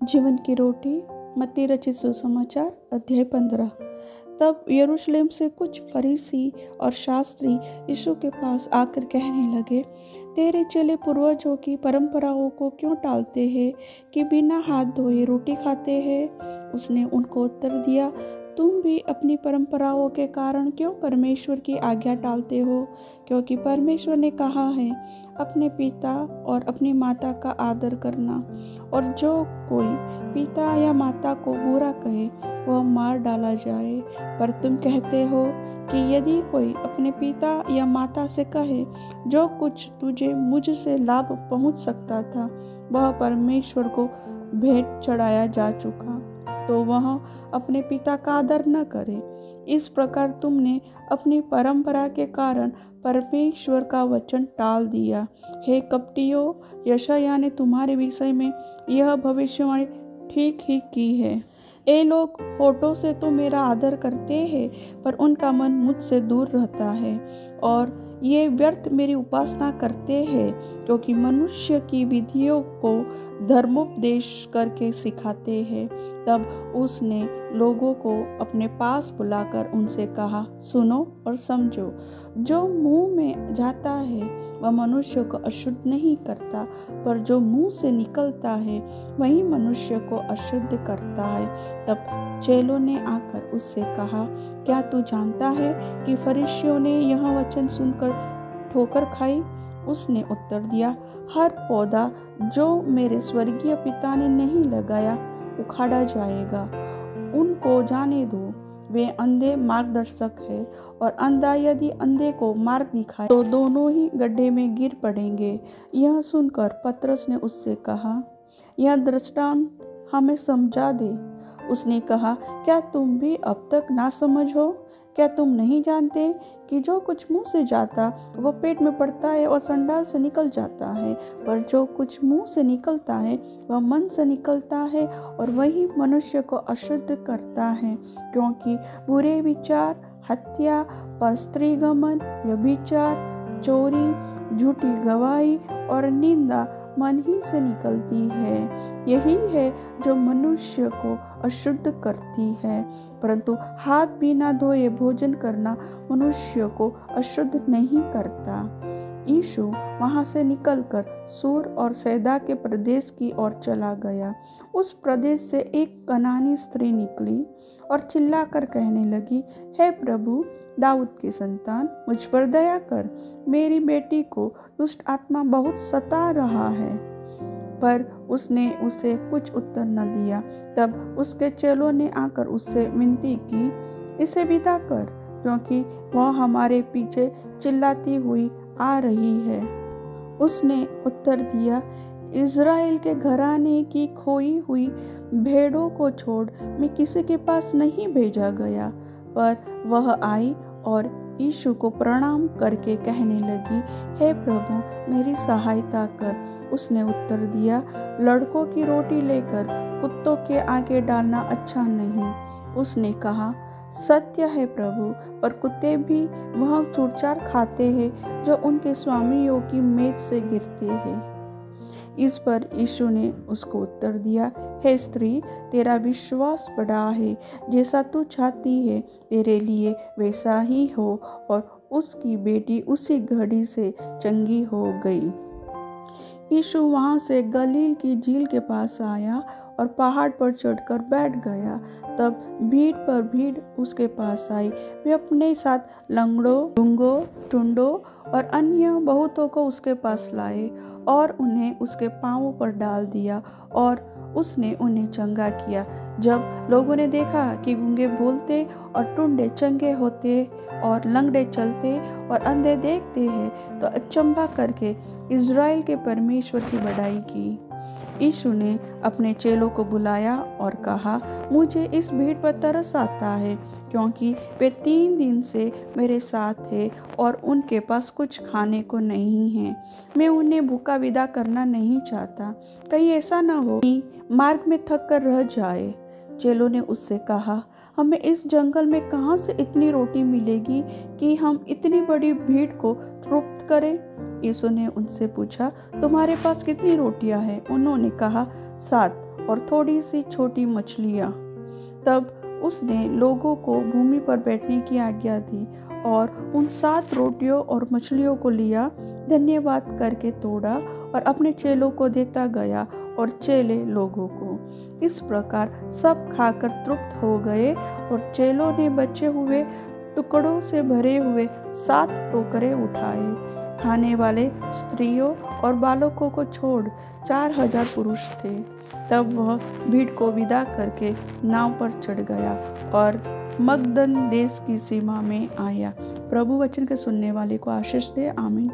जीवन की रोटी, मत्ती रचित सुसमाचार अध्याय 15। तब यरूशलेम से कुछ फरीसी और शास्त्री यीशु के पास आकर कहने लगे, तेरे चेले पूर्वजों की परंपराओं को क्यों टालते हैं कि बिना हाथ धोए रोटी खाते हैं? उसने उनको उत्तर दिया, तुम भी अपनी परंपराओं के कारण क्यों परमेश्वर की आज्ञा टालते हो? क्योंकि परमेश्वर ने कहा है, अपने पिता और अपनी माता का आदर करना, और जो कोई पिता या माता को बुरा कहे वह मार डाला जाए। पर तुम कहते हो कि यदि कोई अपने पिता या माता से कहे, जो कुछ तुझे मुझसे लाभ पहुंच सकता था वह परमेश्वर को भेंट चढ़ाया जा चुका, तो वह अपने पिता का आदर न करे। इस प्रकार तुमने अपनी परंपरा के कारण परमेश्वर का वचन टाल दिया। हे कपटियों, यशायाह ने तुम्हारे विषय में यह भविष्यवाणी ठीक ही की है। ये लोग होठों से तो मेरा आदर करते हैं, पर उनका मन मुझसे दूर रहता है, और ये व्यर्थ मेरी उपासना करते हैं, क्योंकि मनुष्य की विधियों को धर्मोपदेश करके सिखाते हैं। तब उसने लोगों को अपने पास बुलाकर उनसे कहा, सुनो और समझो, जो मुंह में जाता है वह मनुष्य को अशुद्ध नहीं करता, पर जो मुंह से निकलता है वही मनुष्य को अशुद्ध करता है। तब चेलों ने आकर उससे कहा, क्या तू जानता है कि फरीसियों ने यह वचन सुनकर ठोकर खाई? उसने उत्तर दिया, हर पौधा जो मेरे स्वर्गीय पिता ने नहीं लगाया उखाड़ा जाएगा। उनको जाने दो, वे अंधे मार्गदर्शक है, और अंधा यदि अंधे को मार्ग दिखाए तो दोनों ही गड्ढे में गिर पड़ेंगे। यह सुनकर पतरस ने उससे कहा, यह दृष्टांत हमें समझा दे। उसने कहा, क्या तुम भी अब तक ना समझ हो? क्या तुम नहीं जानते कि जो कुछ मुंह से जाता वह पेट में पड़ता है और संडास से निकल जाता है, पर जो कुछ मुंह से निकलता है वह मन से निकलता है, और वही मनुष्य को अशुद्ध करता है। क्योंकि बुरे विचार, हत्या, परस्त्रीगमन, व्यभिचार, चोरी, झूठी गवाही और निंदा मन ही से निकलती है। यही है जो मनुष्य को अशुद्ध करती है। परंतु हाथ बिना धोए भोजन करना मनुष्य को अशुद्ध नहीं करता। यीशु वहां से निकलकर सूर और सैदा के प्रदेश की ओर चला गया। उस प्रदेश से एक कनानी स्त्री निकली और चिल्लाकर कहने लगी, हे प्रभु, दाऊद की संतान, मुझ पर दया कर, मेरी बेटी को दुष्ट आत्मा बहुत सता रहा है। पर उसने उसे कुछ उत्तर न दिया। तब उसके चेलों ने आकर उससे विनती की, इसे विदा कर, क्योंकि वह हमारे पीछे चिल्लाती हुई आ रही है। उसने उत्तर दिया, इज़राइल के घराने की खोई हुई भेड़ों को छोड़ मैं किसी के पास नहीं भेजा गया। पर वह आई और यीशु को प्रणाम करके कहने लगी, हे प्रभु, मेरी सहायता कर। उसने उत्तर दिया, लड़कों की रोटी लेकर कुत्तों के आगे डालना अच्छा नहीं। उसने कहा, सत्य है प्रभु, पर कुत्ते भी वह चूरचार खाते हैं जो उनके स्वामियों की मेज से गिरते हैं। इस पर यीशु ने उसको उत्तर दिया, हे स्त्री, तेरा विश्वास बड़ा है, जैसा तू चाहती है तेरे लिए वैसा ही हो। और उसकी बेटी उसी घड़ी से चंगी हो गई। यीशु वहां से गलील की झील के पास आया और पहाड़ पर चढ़कर बैठ गया। तब भीड़ पर भीड़ उसके पास आई। वे अपने साथ लंगड़ों, गूंगों, टुंडों और अन्य बहुतों को उसके पास लाए और उन्हें उसके पांवों पर डाल दिया, और उसने उन्हें चंगा किया। जब लोगों ने देखा कि गूंगे बोलते और टुंडे चंगे होते और लंगड़े चलते और अंधे देखते हैं, तो अचंभा करके इज़राइल के परमेश्वर की बड़ाई की। यीशु ने अपने चेलों को बुलाया और कहा, मुझे इस भीड़ पर तरस आता है, क्योंकि वे 3 दिन से मेरे साथ थे और उनके पास कुछ खाने को नहीं है। मैं उन्हें भूखा विदा करना नहीं चाहता, कहीं ऐसा न हो कि मार्ग में थक कर रह जाए। चेलों ने उससे कहा, हमें इस जंगल में कहाँ से इतनी रोटी मिलेगी कि हम इतनी बड़ी भीड़ को तृप्त करें? यीशु ने उनसे पूछा, तुम्हारे पास कितनी रोटियां हैं? उन्होंने कहा, 7, और थोड़ी सी छोटी मछलियाँ। तब उसने लोगों को भूमि पर बैठने की आज्ञा दी और उन 7 रोटियों और मछलियों को लिया, धन्यवाद करके तोड़ा और अपने चेलों को देता गया और चेले लोगों को। इस प्रकार सब खाकर तृप्त हो गए और चेलों ने बचे हुए टुकड़ों से भरे हुए 7 टोकरे उठाए। खाने वाले स्त्रियों और बालकों को छोड़ 4000 पुरुष थे। तब वह भीड़ को विदा करके नाव पर चढ़ गया और मगदन देश की सीमा में आया। प्रभु वचन के सुनने वाले को आशीष दे। आमीन।